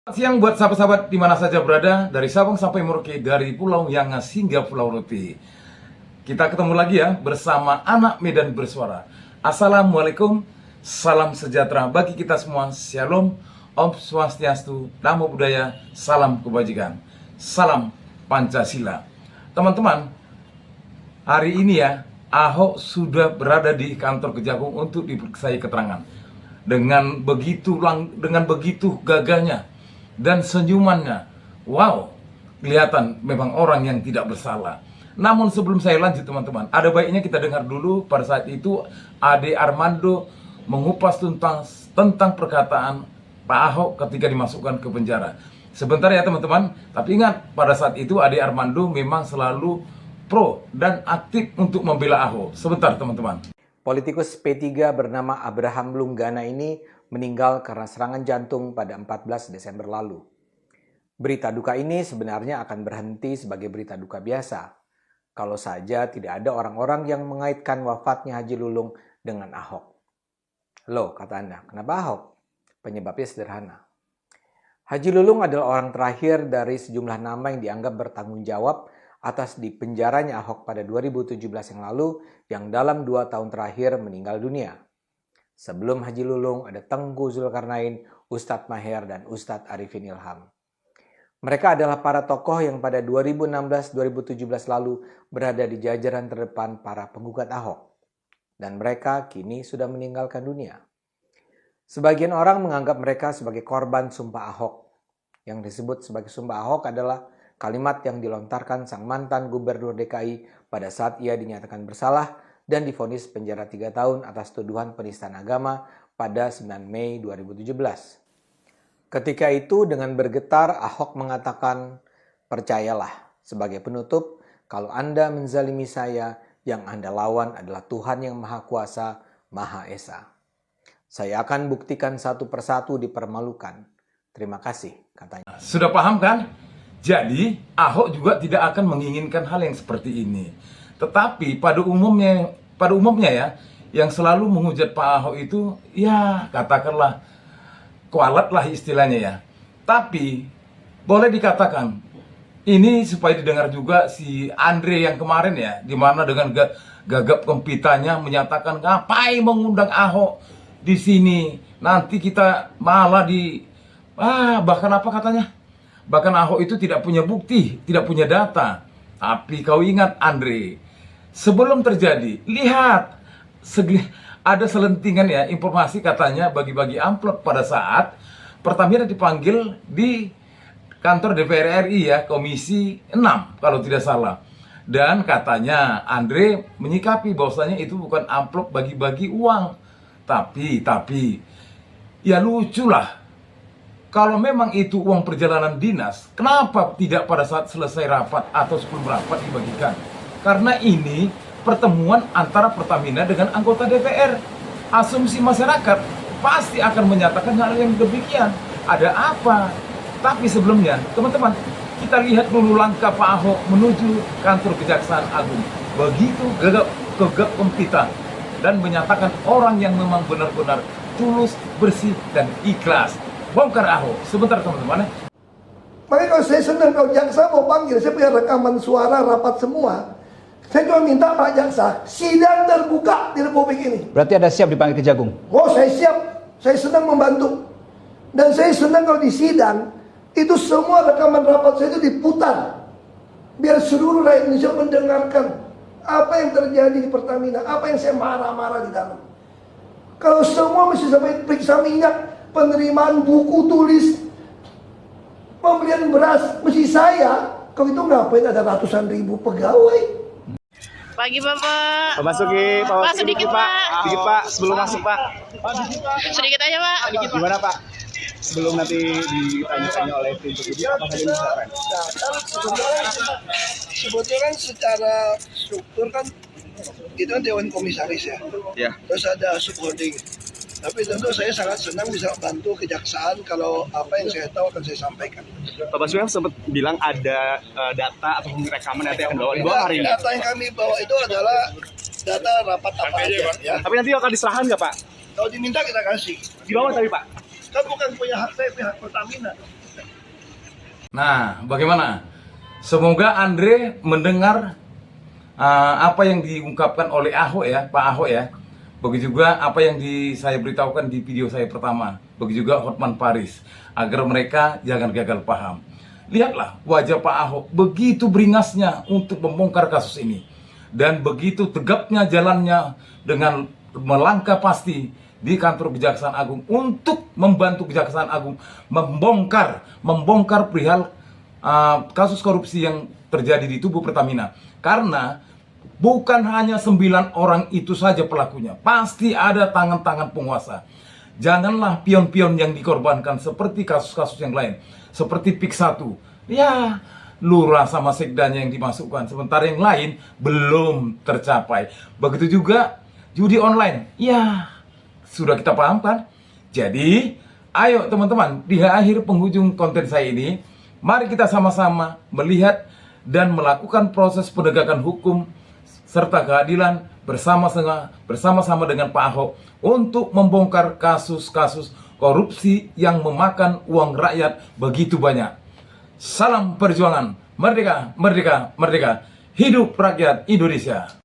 Siang buat sahabat-sahabat di mana saja berada, dari Sabang sampai Merauke, dari Pulau Yangas hingga Pulau Rote. Kita ketemu lagi ya bersama Anak Medan Bersuara. Assalamualaikum, salam sejahtera bagi kita semua. Shalom, Om Swastiastu, Namo Buddhaya, salam kebajikan, salam Pancasila. Teman-teman, hari ini ya Ahok sudah berada di kantor Kejagung untuk diperiksa keterangan. Dengan begitu gagahnya dan senyumannya, wow, kelihatan memang orang yang tidak bersalah. Namun sebelum saya lanjut teman-teman, ada baiknya kita dengar dulu pada saat itu Ade Armando mengupas tentang perkataan Pak Ahok ketika dimasukkan ke penjara. Sebentar ya teman-teman, tapi ingat pada saat itu Ade Armando memang selalu pro dan aktif untuk membela Ahok. Sebentar teman-teman. Politikus P3 bernama Abraham Lunggana ini meninggal karena serangan jantung pada 14 Desember lalu. Berita duka ini sebenarnya akan berhenti sebagai berita duka biasa, kalau saja tidak ada orang-orang yang mengaitkan wafatnya Haji Lulung dengan Ahok. Loh, kata Anda, kenapa Ahok? Penyebabnya sederhana. Haji Lulung adalah orang terakhir dari sejumlah nama yang dianggap bertanggung jawab atas dipenjaranya Ahok pada 2017 yang lalu, yang dalam 2 tahun terakhir meninggal dunia. Sebelum Haji Lulung ada Tengku Zulkarnain, Ustadz Maher, dan Ustadz Arifin Ilham. Mereka adalah para tokoh yang pada 2016-2017 lalu berada di jajaran terdepan para penggugat Ahok. Dan mereka kini sudah meninggalkan dunia. Sebagian orang menganggap mereka sebagai korban sumpah Ahok. Yang disebut sebagai sumpah Ahok adalah kalimat yang dilontarkan sang mantan gubernur DKI pada saat ia dinyatakan bersalah dan divonis penjara 3 tahun atas tuduhan penistaan agama pada 9 Mei 2017. Ketika itu dengan bergetar Ahok mengatakan, "Percayalah, sebagai penutup, kalau Anda menzalimi saya, yang Anda lawan adalah Tuhan yang Maha Kuasa, Maha Esa. Saya akan buktikan satu persatu dipermalukan. Terima kasih," katanya. Sudah paham kan? Jadi Ahok juga tidak akan menginginkan hal yang seperti ini. Tetapi pada umumnya ya, yang selalu menghujat Pak Ahok itu, ya katakanlah kualat lah istilahnya ya. Tapi boleh dikatakan ini supaya didengar juga si Andre yang kemarin ya, dimana dengan gagap gempitanya menyatakan ngapain mengundang Ahok di sini, nanti kita malah bahkan apa katanya? Bahkan Ahok itu tidak punya bukti, tidak punya data. Tapi kau ingat Andre, sebelum terjadi, lihat, ada selentingan ya informasi katanya bagi-bagi amplop pada saat Pertamina dipanggil di kantor DPR RI ya, Komisi 6 kalau tidak salah. Dan katanya Andre menyikapi bahwasanya itu bukan amplop bagi-bagi uang. Tapi, ya lucu lah. Kalau memang itu uang perjalanan dinas, kenapa tidak pada saat selesai rapat atau sebelum rapat dibagikan? Karena ini pertemuan antara Pertamina dengan anggota DPR. Asumsi masyarakat pasti akan menyatakan hal yang demikian. Ada apa? Tapi sebelumnya, teman-teman, kita lihat dulu langkah Pak Ahok menuju kantor Kejaksaan Agung. Begitu gegap gempita dan menyatakan orang yang memang benar-benar tulus, bersih, dan ikhlas. Bongkar Ahok. Sebentar teman-teman. Makanya kalau saya senang kalau jaksa mau panggil, saya punya rekaman suara rapat semua. Saya cuma minta Pak Jaksa, sidang terbuka di Republik ini. Berarti Anda siap dipanggil Kejagung? Oh, saya siap. Saya senang membantu. Dan saya senang kalau di sidang, itu semua rekaman rapat saya itu diputar. Biar seluruh rakyat Indonesia mendengarkan apa yang terjadi di Pertamina, apa yang saya marah-marah di dalam. Kalau semua mesti sampai periksa minyak, penerimaan buku tulis, pembelian beras, mesti saya. Kalau itu ngapain ada ratusan ribu pegawai? Pagi Bapak. Pak Basuki, Pak, sedikit Pak. Sedikit Pak, sebelum masuk Pak. Sedikit aja Pak. Gimana Pak? Sebelum nanti ditanya-tanya oleh tim penyidik, apa saja yang disampaikan? Sebetulnya kan secara struktur kan itu kan Dewan Komisaris ya. Ya. Terus ada subholding. Tapi tentu saya sangat senang bisa bantu kejaksaan kalau apa yang saya tahu akan saya sampaikan. Pak Basuki sempat bilang ada data atau rekaman nanti yang dibawa hari ini. Data yang kami bawa itu adalah data rapat apa aja ya. Tapi nanti akan diserahkan nggak Pak? Kalau diminta kita kasih. Di bawah tadi Pak? Kan bukan punya hak saya, punya hak Pertamina. Nah, bagaimana? Semoga Andre mendengar apa yang diungkapkan oleh Ahok ya, Pak Ahok ya. Begitu juga apa yang saya beritahukan di video saya pertama. Begitu juga Hotman Paris, agar mereka jangan gagal paham. Lihatlah wajah Pak Ahok begitu beringasnya untuk membongkar kasus ini. Dan begitu tegapnya jalannya dengan melangkah pasti di kantor Kejaksaan Agung untuk membantu Kejaksaan Agung membongkar perihal kasus korupsi yang terjadi di tubuh Pertamina. Karena bukan hanya 9 orang itu saja pelakunya, pasti ada tangan-tangan penguasa. Janganlah pion-pion yang dikorbankan seperti kasus-kasus yang lain, seperti PIK 1. Ya, lurah sama sekdanya yang dimasukkan, sementara yang lain belum tercapai. Begitu juga judi online. Ya, sudah kita paham kan? Jadi, ayo teman-teman, di akhir penghujung konten saya ini, mari kita sama-sama melihat dan melakukan proses penegakan hukum serta keadilan bersama-sama dengan Pak Ahok untuk membongkar kasus-kasus korupsi yang memakan uang rakyat begitu banyak. Salam perjuangan, merdeka, merdeka, merdeka. Hidup rakyat Indonesia.